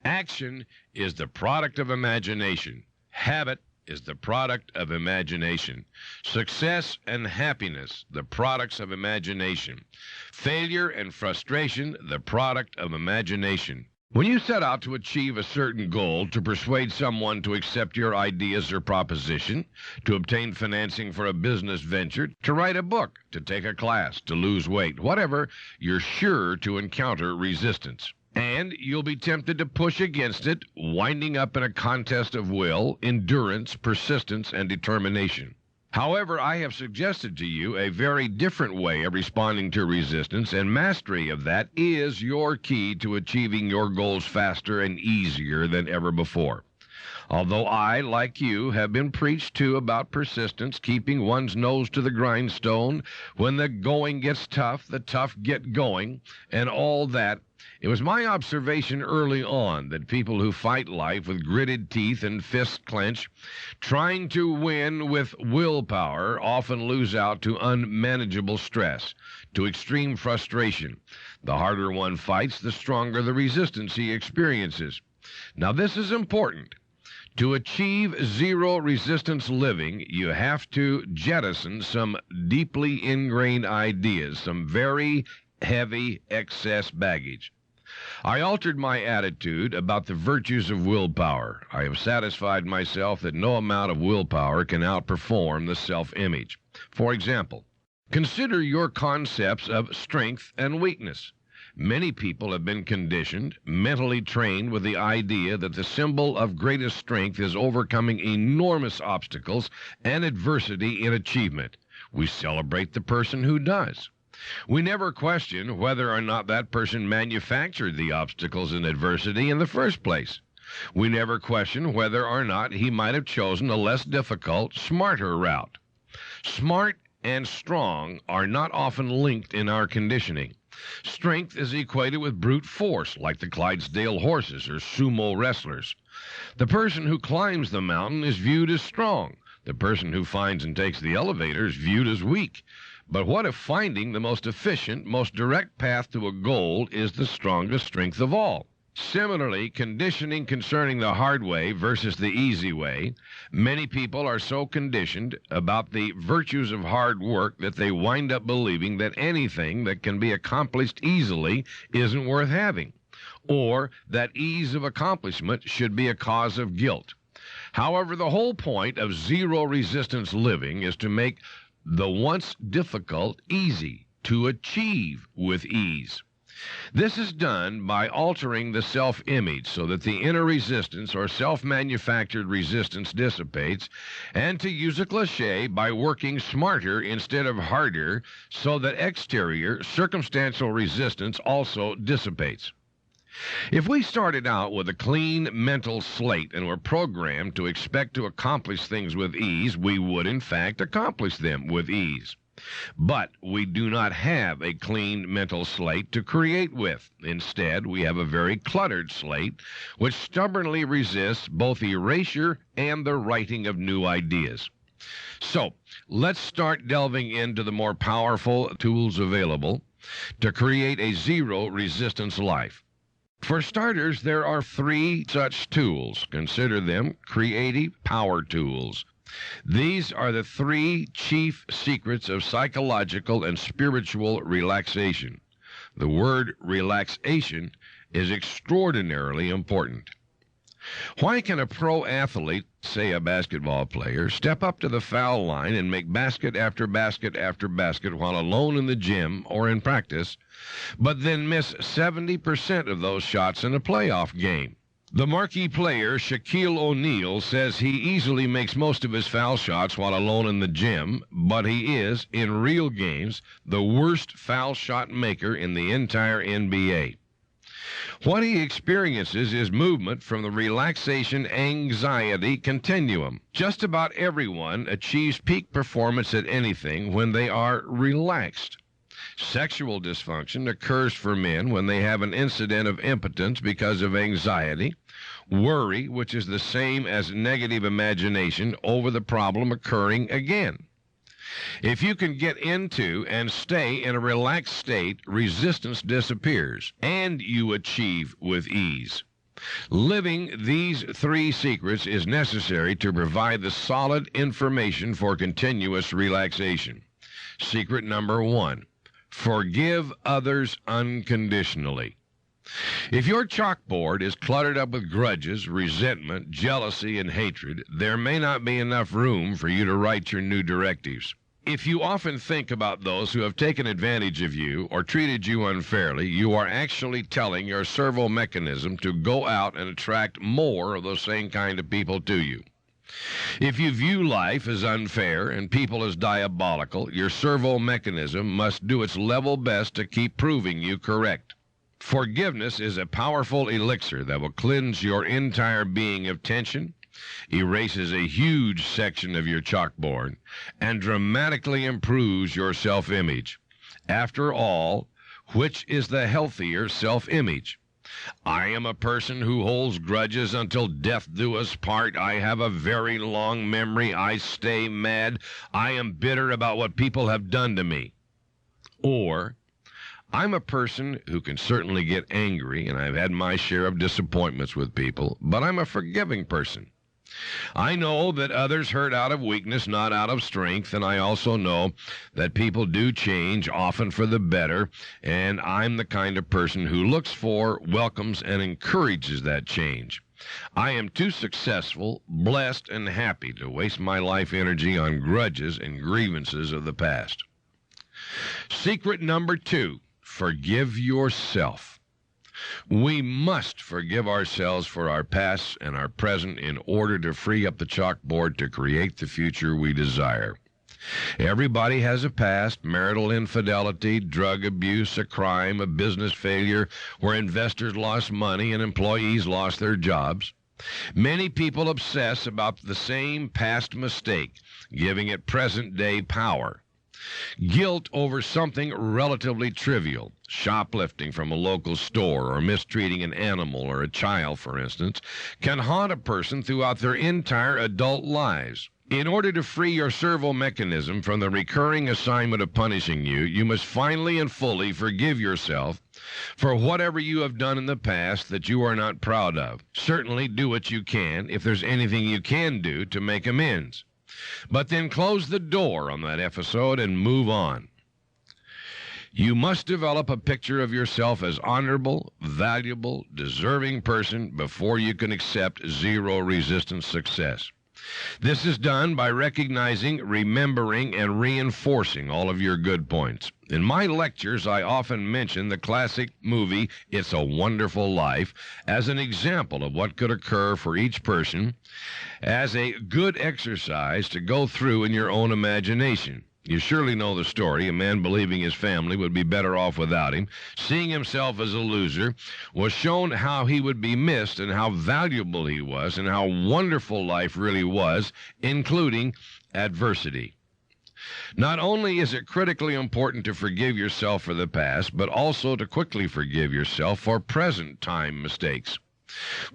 Action is the product of imagination. Habit is the product of imagination. Success and happiness, the products of imagination. Failure and frustration, the product of imagination. When you set out to achieve a certain goal, to persuade someone to accept your ideas or proposition, to obtain financing for a business venture, to write a book, to take a class, to lose weight, whatever, you're sure to encounter resistance. And you'll be tempted to push against it, winding up in a contest of will, endurance, persistence, and determination. However, I have suggested to you a very different way of responding to resistance, and mastery of that is your key to achieving your goals faster and easier than ever before. Although I, like you, have been preached to about persistence, keeping one's nose to the grindstone, when the going gets tough, the tough get going, and all that, it was my observation early on that people who fight life with gritted teeth and fists clenched, trying to win with willpower, often lose out to unmanageable stress, to extreme frustration. The harder one fights, the stronger the resistance he experiences. Now, this is important. To achieve zero-resistance living, you have to jettison some deeply ingrained ideas, some very heavy excess baggage. I altered my attitude about the virtues of willpower. I have satisfied myself that no amount of willpower can outperform the self-image. For example, consider your concepts of strength and weakness. Many people have been conditioned, mentally trained with the idea that the symbol of greatest strength is overcoming enormous obstacles and adversity in achievement. We celebrate the person who does. We never question whether or not that person manufactured the obstacles and adversity in the first place. We never question whether or not he might have chosen a less difficult, smarter route. Smart and strong are not often linked in our conditioning. Strength is equated with brute force, like the Clydesdale horses or sumo wrestlers. The person who climbs the mountain is viewed as strong. The person who finds and takes the elevator is viewed as weak. But what if finding the most efficient, most direct path to a goal is the strongest strength of all? Similarly, conditioning concerning the hard way versus the easy way, many people are so conditioned about the virtues of hard work that they wind up believing that anything that can be accomplished easily isn't worth having, or that ease of accomplishment should be a cause of guilt. However, the whole point of zero-resistance living is to make the once difficult easy, to achieve with ease. This is done by altering the self-image so that the inner resistance or self-manufactured resistance dissipates, and to use a cliche, by working smarter instead of harder so that exterior circumstantial resistance also dissipates. If we started out with a clean mental slate and were programmed to expect to accomplish things with ease, we would in fact accomplish them with ease. But we do not have a clean mental slate to create with. Instead, we have a very cluttered slate which stubbornly resists both erasure and the writing of new ideas. So, let's start delving into the more powerful tools available to create a zero-resistance life. For starters, there are 3 such tools. Consider them creative power tools. These are the 3 chief secrets of psychological and spiritual relaxation. The word relaxation is extraordinarily important. Why can a pro athlete, say a basketball player, step up to the foul line and make basket after basket after basket while alone in the gym or in practice, but then miss 70% of those shots in a playoff game? The marquee player, Shaquille O'Neal, says he easily makes most of his foul shots while alone in the gym, but he is, in real games, the worst foul shot maker in the entire NBA. What he experiences is movement from the relaxation-anxiety continuum. Just about everyone achieves peak performance at anything when they are relaxed. Sexual dysfunction occurs for men when they have an incident of impotence because of anxiety, worry, which is the same as negative imagination over the problem occurring again. If you can get into and stay in a relaxed state, resistance disappears, and you achieve with ease. Living these 3 secrets is necessary to provide the solid information for continuous relaxation. Secret number 1, forgive others unconditionally. If your chalkboard is cluttered up with grudges, resentment, jealousy, and hatred, there may not be enough room for you to write your new directives. If you often think about those who have taken advantage of you or treated you unfairly, you are actually telling your servo mechanism to go out and attract more of those same kind of people to you. If you view life as unfair and people as diabolical, your servo mechanism must do its level best to keep proving you correct. Forgiveness is a powerful elixir that will cleanse your entire being of tension, erases a huge section of your chalkboard, and dramatically improves your self-image. After all, which is the healthier self-image? I am a person who holds grudges until death do us part. I have a very long memory. I stay mad. I am bitter about what people have done to me. Or, I'm a person who can certainly get angry, and I've had my share of disappointments with people, but I'm a forgiving person. I know that others hurt out of weakness, not out of strength, and I also know that people do change, often for the better, and I'm the kind of person who looks for, welcomes, and encourages that change. I am too successful, blessed, and happy to waste my life energy on grudges and grievances of the past. Secret number 2, forgive yourself. We must forgive ourselves for our past and our present in order to free up the chalkboard to create the future we desire. Everybody has a past: marital infidelity, drug abuse, a crime, a business failure where investors lost money and employees lost their jobs. Many people obsess about the same past mistake, giving it present-day power. Guilt over something relatively trivial, shoplifting from a local store or mistreating an animal or a child, for instance, can haunt a person throughout their entire adult lives. In order to free your servo mechanism from the recurring assignment of punishing you, you must finally and fully forgive yourself for whatever you have done in the past that you are not proud of. Certainly do what you can, if there's anything you can do, to make amends. But then close the door on that episode and move on. You must develop a picture of yourself as honorable, valuable, deserving person before you can accept zero-resistance success. This is done by recognizing, remembering, and reinforcing all of your good points. In my lectures, I often mention the classic movie It's a Wonderful Life as an example of what could occur for each person as a good exercise to go through in your own imagination. You surely know the story. A man believing his family would be better off without him, seeing himself as a loser, was shown how he would be missed and how valuable he was and how wonderful life really was, including adversity. Not only is it critically important to forgive yourself for the past, but also to quickly forgive yourself for present time mistakes.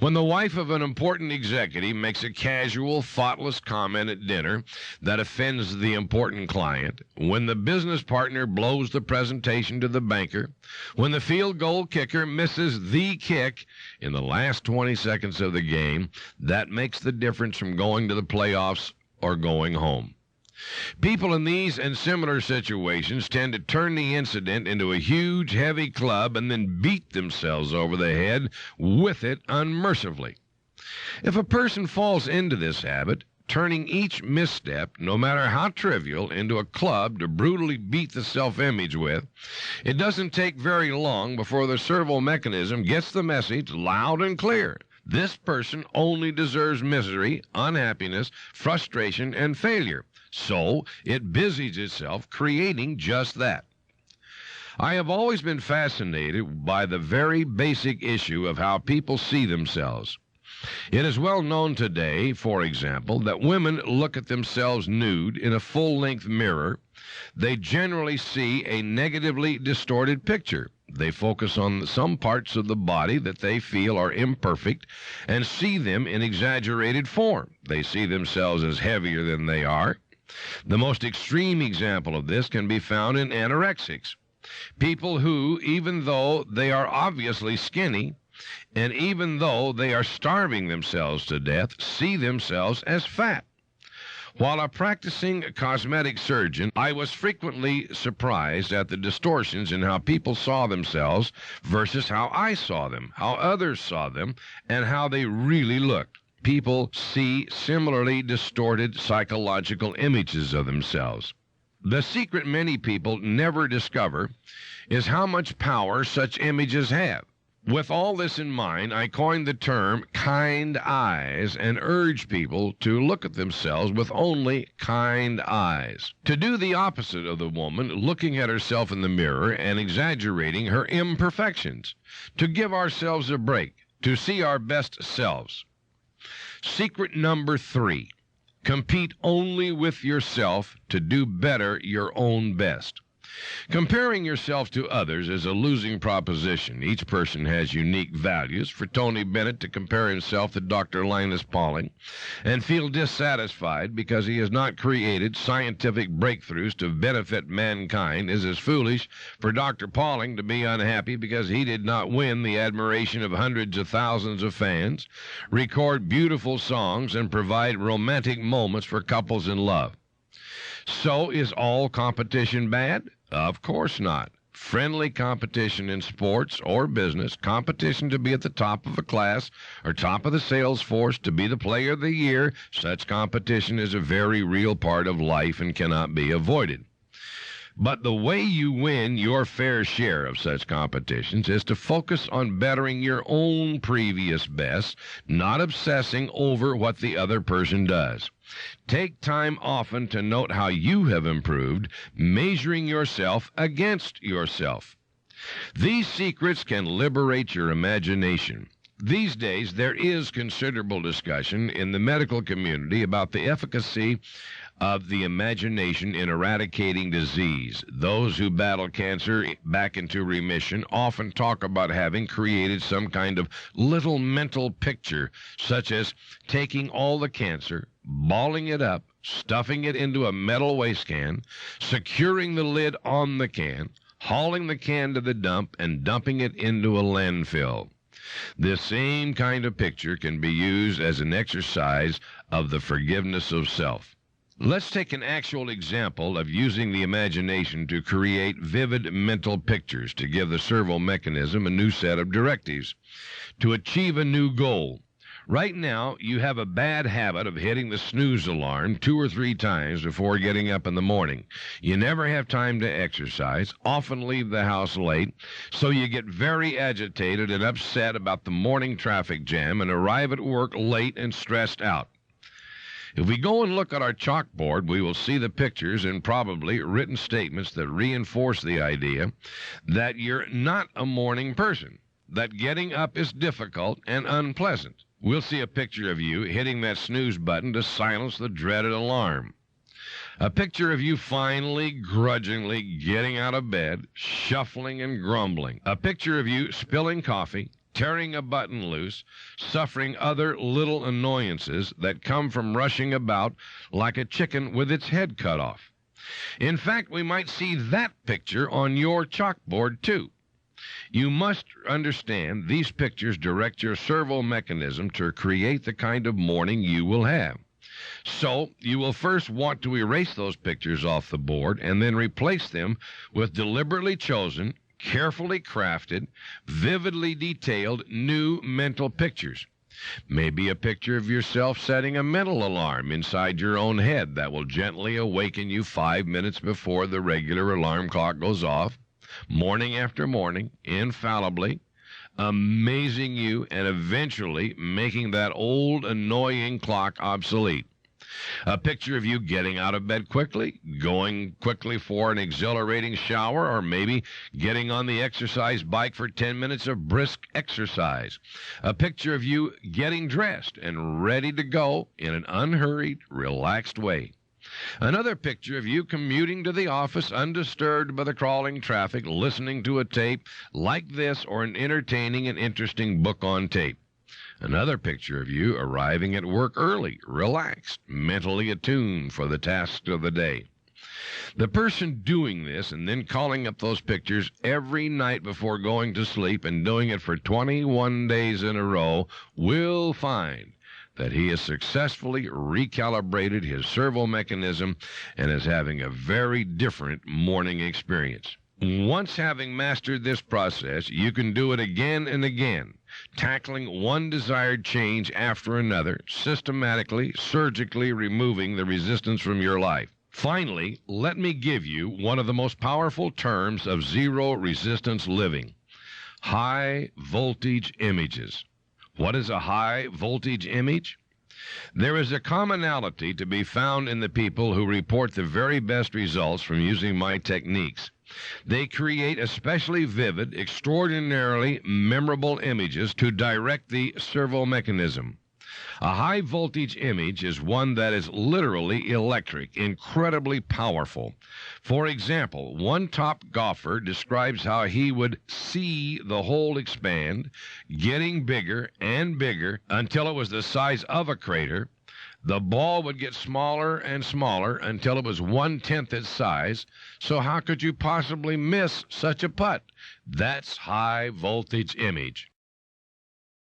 When the wife of an important executive makes a casual, thoughtless comment at dinner that offends the important client, when the business partner blows the presentation to the banker, when the field goal kicker misses the kick in the last 20 seconds of the game, that makes the difference from going to the playoffs or going home. People in these and similar situations tend to turn the incident into a huge, heavy club and then beat themselves over the head with it unmercifully. If a person falls into this habit, turning each misstep, no matter how trivial, into a club to brutally beat the self-image with, it doesn't take very long before the servo mechanism gets the message loud and clear. This person only deserves misery, unhappiness, frustration, and failure. So it busies itself creating just that. I have always been fascinated by the very basic issue of how people see themselves. It is well known today, for example, that women look at themselves nude in a full-length mirror. They generally see a negatively distorted picture. They focus on some parts of the body that they feel are imperfect and see them in exaggerated form. They see themselves as heavier than they are. The most extreme example of this can be found in anorexics. People who, even though they are obviously skinny, and even though they are starving themselves to death, see themselves as fat. While a practicing cosmetic surgeon, I was frequently surprised at the distortions in how people saw themselves versus how I saw them, how others saw them, and how they really looked. People see similarly distorted psychological images of themselves. The secret many people never discover is how much power such images have. With all this in mind, I coined the term kind eyes and urge people to look at themselves with only kind eyes. To do the opposite of the woman looking at herself in the mirror and exaggerating her imperfections. To give ourselves a break, to see our best selves. Secret number 3, compete only with yourself to do better your own best. Comparing yourself to others is a losing proposition. Each person has unique values. For Tony Bennett to compare himself to Dr. Linus Pauling and feel dissatisfied because he has not created scientific breakthroughs to benefit mankind is as foolish for Dr. Pauling to be unhappy because he did not win the admiration of hundreds of thousands of fans, record beautiful songs, and provide romantic moments for couples in love. So is all competition bad? Of course not. Friendly competition in sports or business, competition to be at the top of a class or top of the sales force, to be the player of the year, such competition is a very real part of life and cannot be avoided. But the way you win your fair share of such competitions is to focus on bettering your own previous best, not obsessing over what the other person does. Take time often to note how you have improved, measuring yourself against yourself. These secrets can liberate your imagination. These days, there is considerable discussion in the medical community about the efficacy of the imagination in eradicating disease. Those who battle cancer back into remission often talk about having created some kind of little mental picture, such as taking all the cancer, balling it up, stuffing it into a metal waste can, securing the lid on the can, hauling the can to the dump, and dumping it into a landfill. This same kind of picture can be used as an exercise of the forgiveness of self. Let's take an actual example of using the imagination to create vivid mental pictures to give the servo mechanism a new set of directives, to achieve a new goal. Right now, you have a bad habit of hitting the snooze alarm 2 or 3 times before getting up in the morning. You never have time to exercise, often leave the house late, so you get very agitated and upset about the morning traffic jam and arrive at work late and stressed out. If we go and look at our chalkboard, we will see the pictures and probably written statements that reinforce the idea that you're not a morning person, that getting up is difficult and unpleasant. We'll see a picture of you hitting that snooze button to silence the dreaded alarm. A picture of you finally, grudgingly getting out of bed, shuffling and grumbling. A picture of you spilling coffee, tearing a button loose, suffering other little annoyances that come from rushing about like a chicken with its head cut off. In fact, we might see that picture on your chalkboard too. You must understand these pictures direct your servo mechanism to create the kind of morning you will have. So you will first want to erase those pictures off the board and then replace them with deliberately chosen, carefully crafted, vividly detailed new mental pictures. Maybe a picture of yourself setting a mental alarm inside your own head that will gently awaken you 5 minutes before the regular alarm clock goes off, morning after morning, infallibly, amazing you and eventually making that old annoying clock obsolete. A picture of you getting out of bed quickly, going quickly for an exhilarating shower, or maybe getting on the exercise bike for 10 minutes of brisk exercise. A picture of you getting dressed and ready to go in an unhurried, relaxed way. Another picture of you commuting to the office undisturbed by the crawling traffic, listening to a tape like this or an entertaining and interesting book on tape. Another picture of you arriving at work early, relaxed, mentally attuned for the tasks of the day. The person doing this and then calling up those pictures every night before going to sleep and doing it for 21 days in a row will find that he has successfully recalibrated his servo mechanism and is having a very different morning experience. Once having mastered this process, you can do it again and again, tackling one desired change after another, systematically, surgically removing the resistance from your life. Finally, let me give you one of the most powerful terms of zero-resistance living: high-voltage images. What is a high-voltage image? There is a commonality to be found in the people who report the very best results from using my techniques. They create especially vivid, extraordinarily memorable images to direct the servo mechanism. A high-voltage image is one that is literally electric, incredibly powerful. For example, one top golfer describes how he would see the hole expand, getting bigger and bigger until it was the size of a crater. The ball would get smaller and smaller until it was 1/10 its size. So how could you possibly miss such a putt? That's high-voltage image.